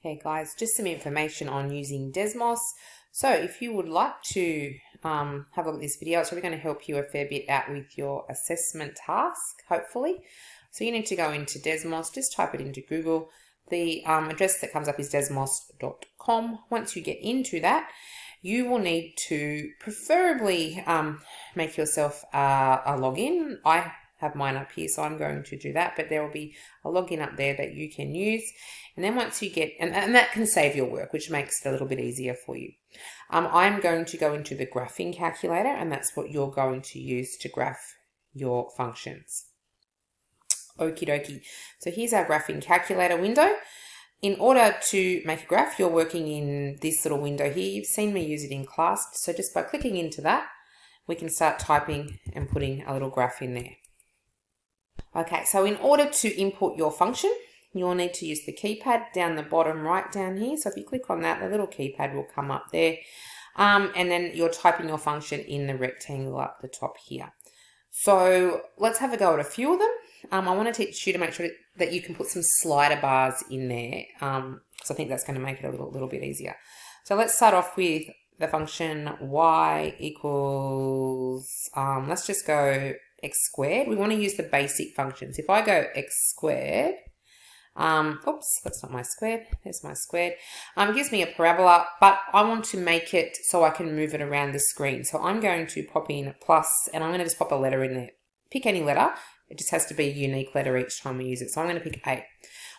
Okay guys, just some information on using Desmos. So if you would like to have a look at this video, it's really going to help you a fair bit out with your assessment task, hopefully. So you need to go into Desmos, just type it into Google. The address that comes up is desmos.com. Once you get into that, you will need to preferably make yourself a login. I have mine up here, so I'm going to do that, but there will be a login up there that you can use. And then once you get, and that can save your work, which makes it a little bit easier for you. I'm going to go into the graphing calculator, and that's what you're going to use to graph your functions. Okie dokie. So here's our graphing calculator window. In order to make a graph, you're working in this little window here. You've seen me use it in class. So just by clicking into that, we can start typing and putting a little graph in there. Okay, so in order to input your function, you'll need to use the keypad down the bottom right down here. So if you click on that, the little keypad will come up there. And then you're typing your function in the rectangle up the top here. So let's have a go at a few of them. I want to teach you to make sure that you can put some slider bars in there. So I think that's going to make it a little bit easier. So let's start off with the function y equals, let's just go x squared. We want to use the basic functions. If I go x squared, oops, that's not my squared, there's my squared. It gives me a parabola, but I want to make it so I can move it around the screen. So I'm going to pop in a plus, and I'm going to just pop a letter in there. Pick any letter. It just has to be a unique letter each time we use it. So I'm going to pick 8.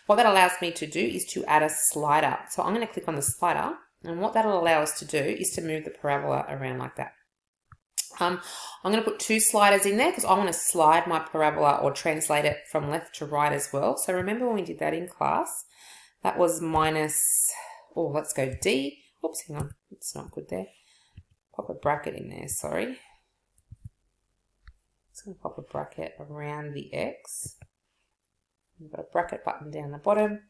What that allows me to do is to add a slider. So I'm going to click on the slider, and what that'll allow us to do is to move the parabola around like that. I'm going to put 2 sliders in there because I want to slide my parabola or translate it from left to right as well. So remember when we did that in class, that was minus, oh, let's go D. Oops, hang on, it's not good there. Pop a bracket in there, sorry. Just going to pop a bracket around the X. We've got a bracket button down the bottom.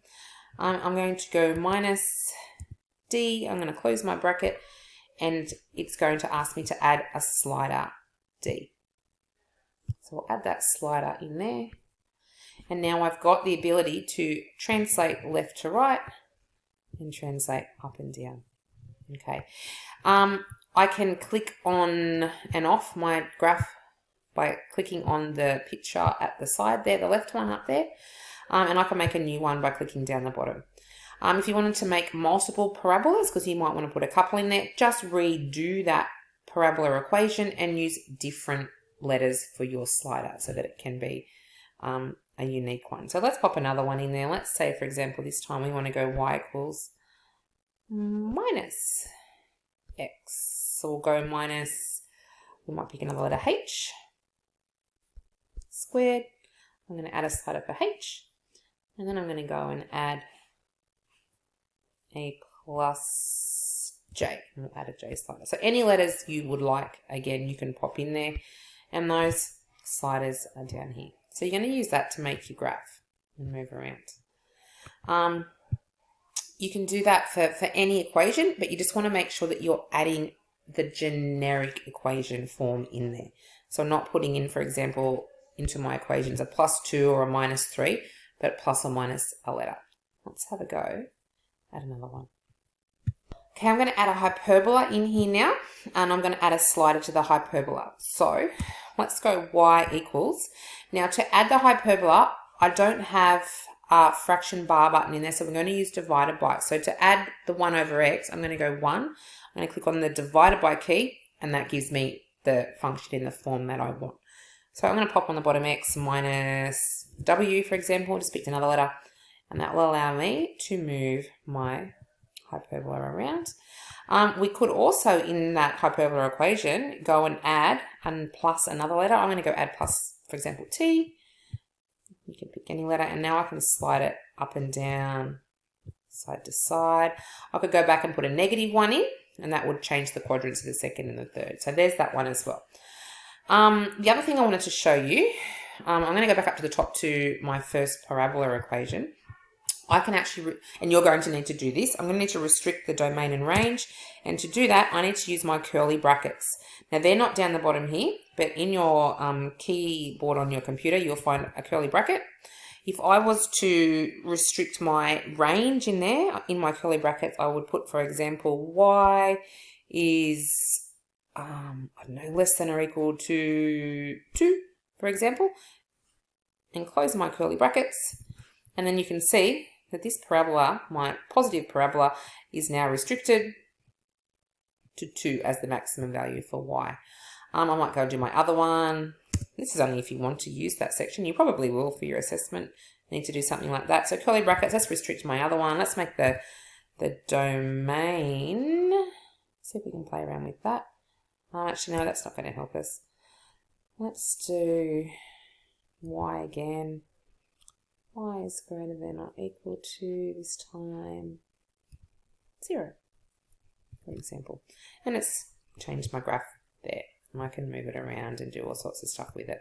I'm going to go minus D. I'm going to close my bracket, and it's going to ask me to add a slider D. So we'll add that slider in there. And now I've got the ability to translate left to right and translate up and down. Okay. I can click on and off my graph by clicking on the picture at the side there, the left one up there. And I can make a new one by clicking down the bottom. If you wanted to make multiple parabolas, because you might want to put a couple in there, just redo that parabola equation and use different letters for your slider so that it can be a unique one. So let's pop another one in there. Let's say, for example, this time we want to go y equals minus x. So we'll go minus, we might pick another letter h squared. I'm going to add a slider for h, and then I'm going to go and add a plus J, and we'll add a J slider. So any letters you would like, again, you can pop in there, and those sliders are down here. So you're going to use that to make your graph and move around. You can do that for any equation, but you just want to make sure that you're adding the generic equation form in there. So not putting in, for example, into my equations a +2 or a -3, but plus or minus a letter. Let's have a go. Add another one. Okay, I'm going to add a hyperbola in here now, and I'm going to add a slider to the hyperbola. So let's go y equals. Now to add the hyperbola, I don't have a fraction bar button in there, so we're going to use divided by. So to add the 1 over x, I'm going to go 1. I'm going to click on the divided by key, and that gives me the function in the form that I want. So I'm going to pop on the bottom x minus w, for example, just picked another letter. And that will allow me to move my hyperbola around. We could also, in that hyperbola equation, go and add and plus another letter. I'm going to go add plus, for example, t. You can pick any letter, and now I can slide it up and down, side to side. I could go back and put a -1 in, and that would change the quadrants of the second and the third. So there's that one as well. The other thing I wanted to show you, I'm going to go back up to the top to my first parabola equation. I can actually, and you're going to need to do this, I'm going to need to restrict the domain and range, and to do that I need to use my curly brackets. Now they're not down the bottom here, but in your keyboard on your computer you'll find a curly bracket. If I was to restrict my range in there, in my curly brackets, I would put, for example, y is, I don't know, less than or equal to 2, for example, and close my curly brackets. And then you can see that this parabola, my positive parabola, is now restricted to 2 as the maximum value for y. I might go and do my other one. This is only if you want to use that section. You probably will for your assessment. You need to do something like that. So curly brackets, let's restrict my other one. Let's make the domain. See if we can play around with that. Actually, no, that's not going to help us. Let's do y again. Y is greater than or equal to, this time, 0, for example. And it's changed my graph there. I can move it around and do all sorts of stuff with it.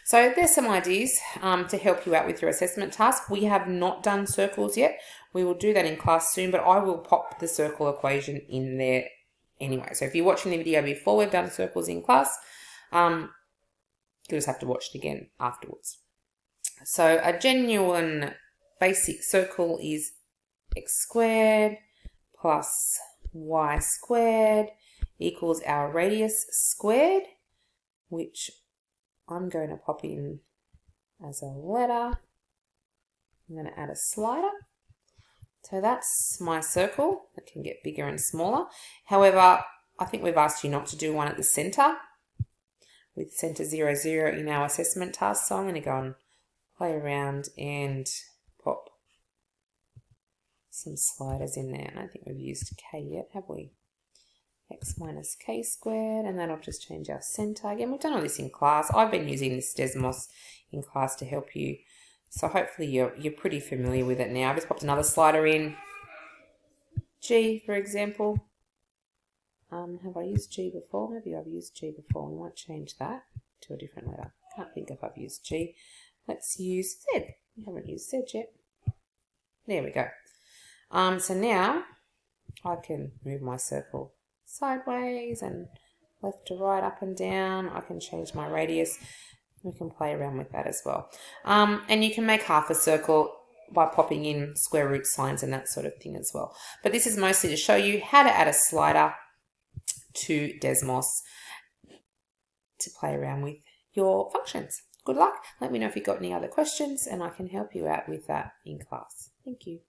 So there's some ideas to help you out with your assessment task. We have not done circles yet. We will do that in class soon, but I will pop the circle equation in there anyway. So if you're watching the video before we've done circles in class, you'll just have to watch it again afterwards. So a genuine basic circle is x squared plus y squared equals our radius squared, which I'm going to pop in as a letter. I'm going to add a slider. So that's my circle. It can get bigger and smaller. However, I think we've asked you not to do one at the center with center 0, 0 in our assessment task. So I'm going to go and play around and pop some sliders in there. I don't think we've used k yet, have we? X minus k squared, and then I'll just change our center. Again, we've done all this in class. I've been using this Desmos in class to help you. So hopefully you're pretty familiar with it now. I've just popped another slider in. G, for example. Have I used G before? Maybe I've used G before. We might change that to a different letter. Can't think if I've used G. Let's use Z. We haven't used Z yet. There we go. So now I can move my circle sideways and left to right, up and down. I can change my radius. We can play around with that as well. And you can make half a circle by popping in square root signs and that sort of thing as well. But this is mostly to show you how to add a slider to Desmos to play around with your functions. Good luck. Let me know if you've got any other questions and I can help you out with that in class. Thank you.